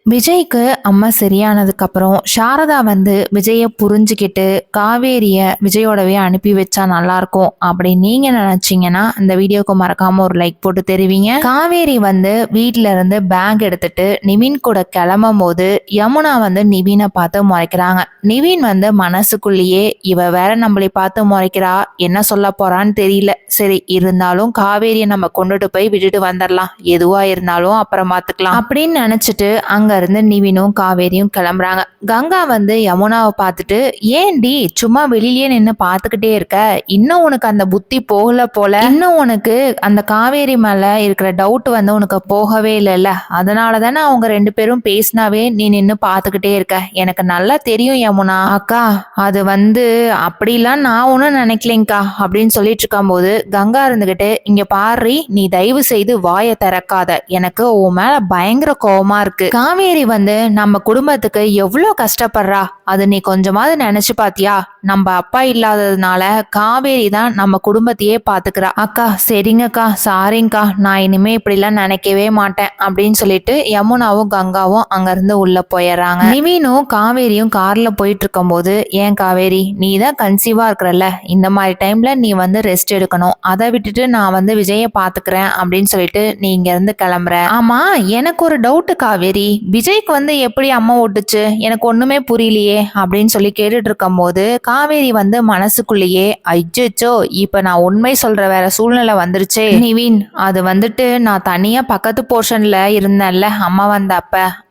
விஜய்க்கு அம்மா சரியானதுக்கு அப்புறம் சாரதா வந்து விஜய புரிஞ்சுக்கிட்டு காவேரிய விஜயோடவே அனுப்பி வச்சா நல்லா இருக்கும் அப்படின்னு நீங்க நினைச்சீங்கன்னா இந்த வீடியோக்கு மறக்காம ஒரு லைக் போட்டு தெரிவிங்க. காவேரி வந்து வீட்ல இருந்து பேக் எடுத்துட்டு நிவின் கூட கிளம்பும் போது யமுனா வந்து நிவினை பார்த்து முறைக்கிறாங்க. நிவின் வந்து மனசுக்குள்ளேயே இவ வேற நம்மளை பார்த்து முறைக்கிறா, என்ன சொல்ல போறான்னு தெரியல, சரி இருந்தாலும் காவேரியை நம்ம கொண்டுட்டு போய் விட்டுட்டு வந்துடலாம், எதுவா இருந்தாலும் அப்புறம் பார்த்துக்கலாம் அப்படின்னு நினைச்சிட்டு அங்க இருந்து நிவினும் காவேரியும் கிளம்புறாங்க. கங்கா வந்து யமுனாவை பார்த்துட்டு, ஏன்டி சும்மா வெளியே நின்று பார்த்துக்கிட்டே இருக்க, இன்னும் உனக்கு அந்த புத்தி போகல போல, இன்னும் உனக்கு அந்த காவேரி மேல இருக்கிற டவுட் வந்து உனக்கு போகவே இல்லைல்ல, அதனால தானே அவங்க ரெண்டு பேரும் பேசினாவே நீ நின்று பார்த்துக்கிட்டே இருக்க, எனக்கு நல்லா தெரியும் யமுனா. அக்கா அது வந்து அப்படிலாம் நான் ஒன்றும் நினைக்கலைங்க்கா அப்படின்னு சொல்லிட்டு இருக்கும் போது கங்கா இருந்துகிட்டு, இங்க பாரு நீ தயவு செய்து வாயை திறக்காத, எனக்கு உன் மேல பயங்கர கோவமா இருக்கு. காவேரி வந்து நம்ம குடும்பத்துக்கு எவ்வளோ கஷ்டப்படுறா, அது நீ கொஞ்சமாவது நினைச்சு பாத்தியா, நம்ம அப்பா இல்லாததுனால காவேரி தான் நம்ம குடும்பத்தையே பாத்துக்கிறா. அக்கா சரிங்கக்கா, சாரிங்கக்கா, நான் இனிமே இப்படிலாம் நினைக்கவே மாட்டேன் அப்படின்னு சொல்லிட்டு யமுனாவும் கங்காவும் அங்க இருந்து உள்ள போயிடுறாங்க. நிவினும் காவேரியும் கார்ல போயிட்டு இருக்கும் போது, ஏன் காவேரி நீ தான் கன்சீவா இருக்கிறல்ல, இந்த மாதிரி டைம்ல நீ வந்து ரெஸ்ட் எடுக்கணும், அதை விட்டுட்டு நான் வந்து விஜய பாத்துக்கிறேன் அப்படின்னு சொல்லிட்டு நீ இங்க இருந்து கிளம்புற. ஆமா எனக்கு ஒரு டவுட் காவேரி, விஜய்க்கு வந்து எப்படி அம்மா ஓட்டுச்சு, எனக்கு ஒண்ணுமே புரியலையே அப்படின்னு சொல்லி கேட்டுட்டு இருக்கும் போது காவேரி வந்து மனசுக்குள்ளேயே, ஐயோ இப்ப நான் உண்மை சொல்ற வேற சூழ்நிலை வந்துருச்சே நிவின், அது வந்துட்டு நான் தனியா பக்கத்து போர்ஷன்ல இருந்தேன்ல அம்மா வந்த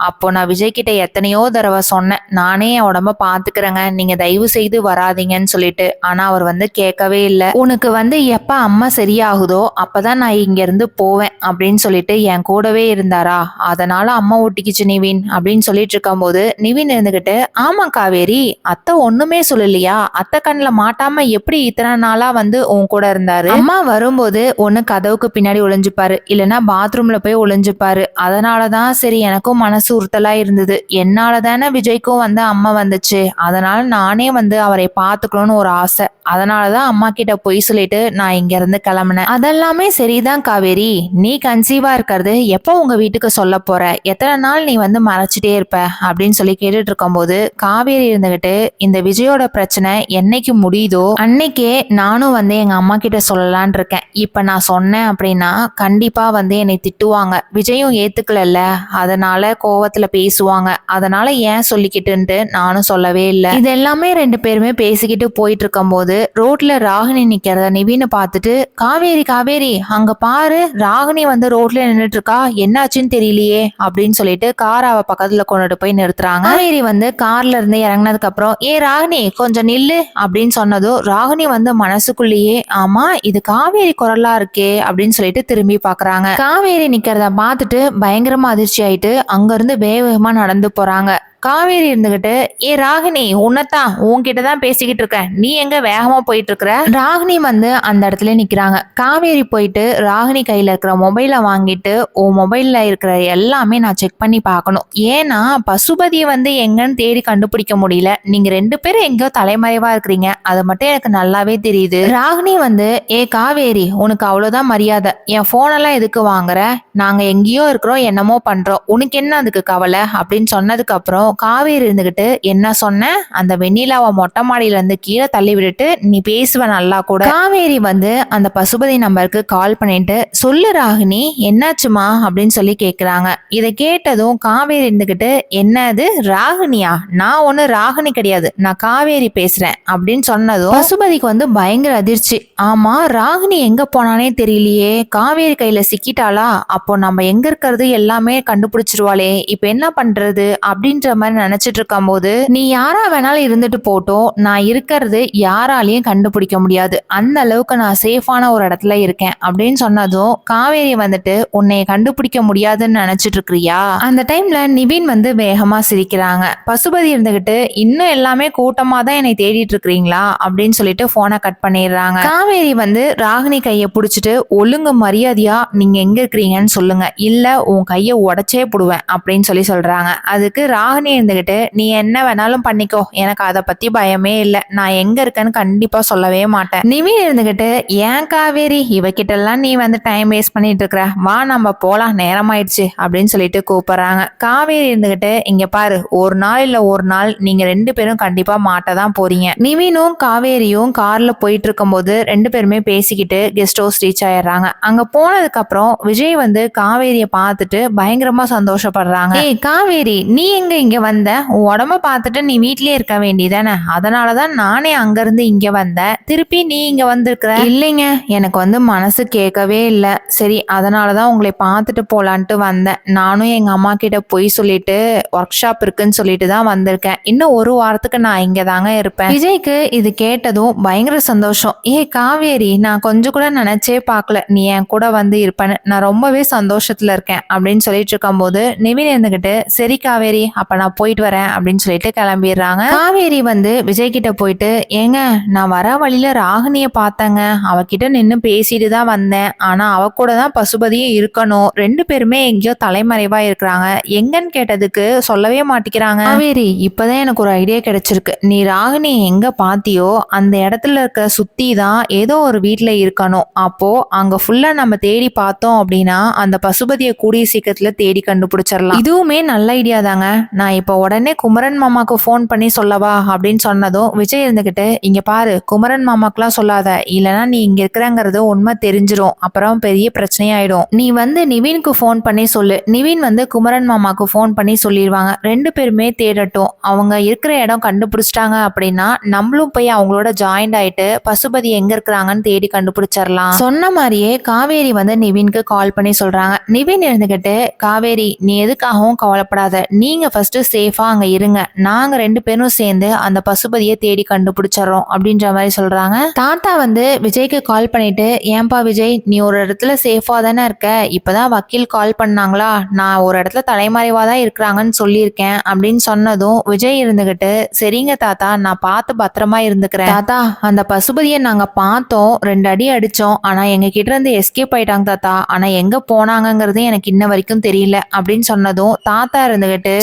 அப்போ நான் விஜய் கிட்ட எத்தனையோ தடவை சொன்னேன், நானே என் உடம்ப பாத்துக்கிறேங்க, நீங்க தயவு செய்து வராதீங்கன்னு சொல்லிட்டு, ஆனா அவர் வந்து கேட்கவே இல்லை. உனக்கு வந்து எப்ப அம்மா சரியாகுதோ அப்பதான் நான் இங்க இருந்து போவேன் அப்படின்னு சொல்லிட்டு என் கூடவே இருந்தாரா, அதனால அம்மா ஒட்டிக்கிச்சு நிவின் அப்படின்னு சொல்லிட்டு இருக்கும் போது நிவின் இருந்துகிட்டு, ஆமா காவேரி அத்தை ஒண்ணுமே சொல்லலையா, அத்தை கண்ணில் மாட்டாம எப்படி இத்தனை நாளா வந்து உன் கூட இருந்தாரு, அம்மா வரும்போது ஒண்ணு கதவுக்கு பின்னாடி ஒளிஞ்சுப்பாரு, இல்லைன்னா பாத்ரூம்ல போய் ஒளிஞ்சுப்பாரு, அதனாலதான் சரி எனக்கும் மனசு உறுத்தலா இருந்தது, என்னால தானே விஜய்க்கும் வந்து அம்மா வந்துச்சு, அதனால நானே வந்து அவரை பார்த்துக்கணும்னு ஒரு ஆசை, அதனாலதான் அம்மா கிட்ட பொய் சொல்லிட்டு நான் இங்க இருந்து கிளம்புனேன். அதெல்லாமே சரிதான் காவேரி, நீ கன்சீவா இருக்கிறது எப்போ உங்க வீட்டுக்கு சொல்ல போற, எத்தனை நாள் நீ வந்து மறைச்சிட்டே இருப்ப அப்படின்னு சொல்லி கேட்டுட்டு இருக்கும் போது காவேரி இருந்துகிட்டு, இந்த விஜயோட பிரச்சனை என்னைக்கு முடியுதோ அன்னைக்கே நானும் வந்து எங்க அம்மா கிட்ட சொல்லலான் இருக்கேன், இப்ப நான் சொன்னேன் அப்படின்னா கண்டிப்பா வந்து என்னை திட்டுவாங்க, விஜயும் ஏத்துக்கல, அதனால கோவத்துல பேசுவாங்க, அதனால ஏன் சொல்லிக்கிட்டுன்ட்டு நானும் சொல்லவே இல்லை. இது எல்லாமே ரெண்டு பேருமே பேசிக்கிட்டு போயிட்டு இருக்கும் போது ரோட்ல ராகினி நிக்கிறத நிவின்னு பார்த்துட்டு, காவேரி காவேரி அங்க பாரு ராகினி வந்து ரோட்ல நின்றுட்டு இருக்கா, என்னாச்சுன்னு தெரியலையே அப்படின்னு சொல்லிட்டு கார் அவ பக்கத்துல கொண்டுட்டு போய் நிறுத்துறாங்க. காவேரி வந்து கார்ல இருந்து இறங்கினதுக்கு அப்புறம், ஏ ராகினி கொஞ்சம் நில்லு அப்படின்னு சொன்னதும் ராகினி வந்து மனசுக்குள்ளேயே, ஆமா இது காவேரி குரலா இருக்கே அப்படின்னு சொல்லிட்டு திரும்பி பாக்குறாங்க. காவேரி நிக்கிறத பார்த்துட்டு பயங்கரமா அதிர்ச்சி ஆயிட்டு அங்க இருந்து வேகமா நடந்து போறாங்க. காவேரி இருந்துகிட்டு, ஏ ராகினி உன்னதான் உன்கிட்டதான் பேசிக்கிட்டு இருக்க, நீ எங்க வேகமா போயிட்டு இருக்கிற. ராகினி வந்து அந்த இடத்துல நிக்கிறாங்க. காவேரி போயிட்டு ராகினி கையில இருக்கிற மொபைலை வாங்கிட்டு, உன் மொபைல்ல இருக்கிற எல்லாமே நான் செக் பண்ணி பார்க்கணும், ஏன்னா பசுபதியை வந்து எங்கன்னு தேடி கண்டுபிடிக்க முடியல, நீங்க ரெண்டு பேரும் எங்கேயோ தலைமறைவா இருக்கிறீங்க, அது மட்டும் எனக்கு நல்லாவே தெரியுது. ராகினி வந்து, ஏ காவேரி உனக்கு அவ்வளவுதான் மரியாதை, என் போனெல்லாம் எதுக்கு வாங்குற, நாங்க எங்கேயோ இருக்கிறோம் என்னமோ பண்றோம், உனக்கு என்ன அதுக்கு கவலை அப்படின்னு சொன்னதுக்கு அப்புறம் காவேரி இருந்துகிட்டு, என்ன சொன்ன, அந்த வெண்ணிலாவை மொட்டை மாடியில இருந்து கீழே தள்ளி விட்டுட்டு நீ பேசுவ நல்லா கூட. காவேரி வந்து அந்த பசுபதி நம்பருக்கு கால் பண்ணிட்டு, சொல்லு ராகினி என்னாச்சுமா அப்படின்னு சொல்லி கேக்குறாங்க. இதை கேட்டதும் காவேரி இருந்துகிட்டு, என்னது ராகினியா, நான் ஒண்ணு ராகினி கிடையாது, நான் காவேரி பேசுறேன் அப்படின்னு சொன்னதும் பசுபதிக்கு வந்து பயங்கர அதிர்ச்சி. ஆமா ராகினி எங்க போனானே தெரியலையே, காவேரி கையில சிக்கிட்டாளா, அப்போ நம்ம எங்க இருக்கிறது எல்லாமே கண்டுபிடிச்சிருவாளே, இப்ப என்ன பண்றது அப்படின்ற மாதிரி நினைச்சிட்டு இருக்கும் போது, நீ யாரா வேணாலும் இருந்துட்டு போட்டோம், நான் இருக்கிறது யாராலையும் கண்டுபிடிக்க முடியாது, அந்த அளவுக்கு நான் சேஃபான ஒரு இடத்துல இருக்கேன் அப்படின்னு சொன்னதும் காவேரி வந்துட்டு, உன்னைய கண்டுபிடிக்க முடியாதுன்னு நினைச்சிட்டு இருக்கிறியா. அந்த டைம்ல நிவின் வந்து வேகமா சிரிக்கிறாங்க. பசுபதி இருந்துகிட்டு, இன்னும் எல்லாமே கூட்டமா தான் என்னை தேடிட்டு இருக்கிறீங்களா அப்படின்னு சொல்லிட்டு போனை கட் பண்ணிடுறாங்க. காவேரி வந்து ராகினி கையை பிடிச்சிட்டு, ஒழுங்கு மரியாதையா நீங்க எங்க இருக்கிறீங்கன்னு சொல்லுங்க, இல்ல உன் கையை உடைச்சே போடுவேன் அப்படின்னு சொல்லி சொல்றாங்க. அதுக்கு ராகினி ராகினி இருந்துகிட்டு நீ என்ன வேணாலும் பண்ணிக்கோ, எனக்கு அதை பத்தி பயமே இல்லை, நான் எங்க இருக்கேன்னு கண்டிப்பா சொல்லவே மாட்டேன். நிவின் இருந்துகிட்டு ஏன் காவேரி இவகிட்ட எல்லாம் நீ வந்து டைம் வேஸ்ட் பண்ணிட்டு இருக்கிற, வா நம்ம போலாம் நேரம் ஆயிடுச்சு அப்படின்னு சொல்லிட்டு கூப்பிடுறாங்க. காவேரி இருந்துகிட்டு இங்க பாரு, ஒரு நாள் இல்ல ஒரு நாள் நீங்க 2 பேரும் கண்டிப்பா மாட்டதான் போறீங்க. நிவினும் காவேரியும் கார்ல போயிட்டு இருக்கும்போது 2 பேருமே பேசிக்கிட்டு கெஸ்ட் ஹவுஸ் ரீச் ஆயிடுறாங்க. அங்க போனதுக்கு அப்புறம் விஜய் வந்து காவேரிய பார்த்துட்டு பயங்கரமா சந்தோஷப்படுறாங்க. ஏய் காவேரி, நீ எங்க இங்க வந்த? உன் உடம்ப பார்த்துட்டு நீ வீட்லயே இருக்க வேண்டியதானே, அதனாலதான் நானே அங்க இருந்து இங்க வந்தேன், திருப்பி நீ இங்க வந்திருக்கிற. இல்லைங்க, எனக்கு வந்து மனசு கேட்கவே இல்லை, சரி அதனாலதான் உங்களை பார்த்துட்டு போலான்ட்டு வந்தேன். நானும் எங்க அம்மா கிட்ட போய் சொல்லிட்டு ஒர்க் ஷாப் இருக்குன்னு சொல்லிட்டு தான் வந்திருக்கேன், இன்னும் ஒரு வாரத்துக்கு நான் இங்க தாங்க இருப்பேன். விஜய்க்கு இது கேட்டதும் பயங்கர சந்தோஷம். ஏ காவேரி, நான் கொஞ்சம் கூட நினைச்சே பார்க்கல நீ என் கூட வந்து இருப்பேன்னு, நான் ரொம்பவே சந்தோஷத்துல இருக்கேன் அப்படின்னு சொல்லிட்டு இருக்கும்போது நிவின் இருந்துகிட்டு சரி காவேரி அப்ப நான் போயிட்டு வரேன் அப்படின்னு சொல்லிட்டு கிளம்பிடுறாங்க. காவேரி வந்து விஜய் கிட்ட போயிட்டு ஏங்க, நான் வர வழியில ராகினிய பார்த்தேங்க, அவகிட்ட நின்னு பேசிட்டு தான் வந்தேன், ஆனா அவ கூட தான் பசுபதியும் இருக்கணும், 2 பேருமே எங்கேயோ தலைமறைவா இருக்கிறாங்க, எங்கன்னு கேட்டதுக்கு சொல்லவே மாட்டேங்கிறாங்க. காவேரி, இப்பதான் எனக்கு ஒரு ஐடியா கிடைச்சிருக்கு, நீ ராகினி எங்க பாத்தியோ அந்த இடத்துல இருக்க சுத்தி தான் ஏதோ ஒரு வீட்டுல இருக்கணும், அப்போ அங்க ஃபுல்லா நம்ம தேடி பார்த்தோம் அப்படின்னா அந்த பசுபதியை கூடிய சீக்கிரத்துல தேடி கண்டுபிடிச்சிடலாம். இதுவுமே நல்ல ஐடியா தாங்க, நான் இப்ப உடனே குமரன் மாமாக்கு போன் பண்ணி சொல்லவா அப்படின்னு சொன்னதும் விஜய் இருந்துகிட்டு இங்க பாரு, குமரன் மாமாக்கெல்லாம் சொல்லாத, இல்லைன்னா நீ இங்க இருக்கிறங்கிறது உண்மை தெரிஞ்சிரும், அப்புறம் பெரிய பிரச்சனையாயிடும். நீ வந்து நிவினுக்கு போன் பண்ணி சொல்லு, நிவின் வந்து குமரன் மாமாக்கு போன் பண்ணி சொல்லிடுவாங்க, 2 பேருமே தேடட்டும், அவங்க இருக்கிற இடம் கண்டுபிடிச்சிட்டாங்க அப்படின்னா நம்மளும் போய் அவங்களோட ஜாயிண்ட் ஆயிட்டு பசுபதி எங்க இருக்கிறாங்கன்னு தேடி கண்டுபிடிச்சிடலாம். சொன்ன மாதிரியே காவேரி வந்து நிவினுக்கு கால் பண்ணி சொல்றாங்க. நிவின் இருந்துகிட்டு காவேரி, நீ எதுக்காகவும் கவலைப்படாத, நீங்க ஃபர்ஸ்ட் சேஃபா அங்க இருங்க, நாங்க 2 பேரும் சேர்ந்து அந்த பசுபதியை தேடி கண்டுபிடிச்சிடறோம் அப்படின்ற மாதிரி சொல்றாங்க. தாத்தா வந்து விஜய்க்கு கால் பண்ணிட்டு ஏன்பா விஜய், நீ ஒரு இடத்துல சேஃபா தானே இருக்க, இப்பதான் வக்கீல் கால் பண்ணாங்களா, நான் ஒரு இடத்துல தலைமறைவா தான் இருக்கிறாங்கன்னு சொல்லியிருக்கேன் அப்படின்னு சொன்னதும் விஜய் இருந்துகிட்டு சரிங்க தாத்தா, நான் பார்த்து பத்திரமா இருந்துக்கிறேன். தாத்தா, அந்த பசுபதியை நாங்க பார்த்தோம், 2 அடி அடிச்சோம், ஆனா எங்க கிட்ட இருந்து எஸ்கேப் ஆயிட்டாங்க தாத்தா, ஆனா எங்க போனாங்கிறது எனக்கு இன்ன வரைக்கும் தெரியல அப்படின்னு சொன்னதும் தாத்தா இருந்துகிட்டு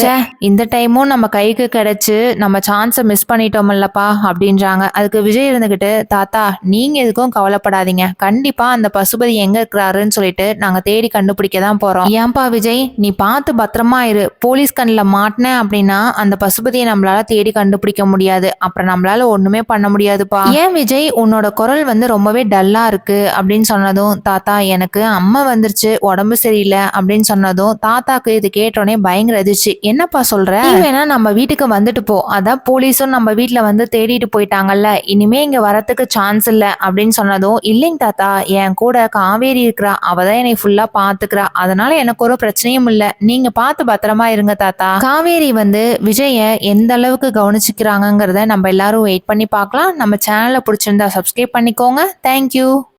இந்த டைமும் நம்ம கைக்கு கிடைச்சு நம்ம சான்ஸை மிஸ் பண்ணிட்டோம்லப்பா அப்படின்றாங்க. அதுக்கு விஜய் இருந்துகிட்டு தாத்தா, நீங்க எதுக்கும் கவலைப்படாதீங்க, கண்டிப்பா அந்த பசுபதி எங்க இருக்கிறாருன்னு சொல்லிட்டு நாங்க தேடி கண்டுபிடிக்க தான் போறோம். ஏன்பா விஜய், நீ பார்த்து பத்திரமா இரு, போலீஸ் கண்ணில் மாட்டின அப்படின்னா அந்த பசுபதியை நம்மளால தேடி கண்டுபிடிக்க முடியாது, அப்புறம் நம்மளால ஒண்ணுமே பண்ண முடியாதுப்பா. ஏன் விஜய், உன்னோட குரல் வந்து ரொம்பவே டல்லா இருக்கு அப்படின்னு சொன்னதும் தாத்தா, எனக்கு அம்மா வந்துருச்சு, உடம்பு சரியில்லை அப்படின்னு சொன்னதும் தாத்தாக்கு இது கேட்டோடனே பயங்கர அதிர்ச்சி. என்னப்பா சொல்ற, நீ வேணா நம்ம வீட்டுக்கு வந்துட்டு போ, அதான் போலீஸும் நம்ம வீட்டுல வந்து தேடிட்டு போயிட்டாங்கல்ல, இனிமே இங்க வரத்துக்கு சான்ஸ் இல்ல அப்படின்னு சொன்னதும் இல்லைங்க தாத்தா, என் கூட காவேரி இருக்கிறா, அவதான் என்னை ஃபுல்லா பாத்துக்கிறா, அதனால எனக்கு ஒரு பிரச்சனையும் இல்ல, நீங்க பார்த்து பத்திரமா இருங்க தாத்தா. காவேரி வந்து விஜய எந்த அளவுக்கு கவனிச்சுக்கிறாங்கிறத நம்ம எல்லாரும் வெயிட் பண்ணி பார்க்கலாம். நம்ம சேனலை பிடிச்சிருந்தா சப்ஸ்கிரைப் பண்ணிக்கோங்க. தேங்க்யூ.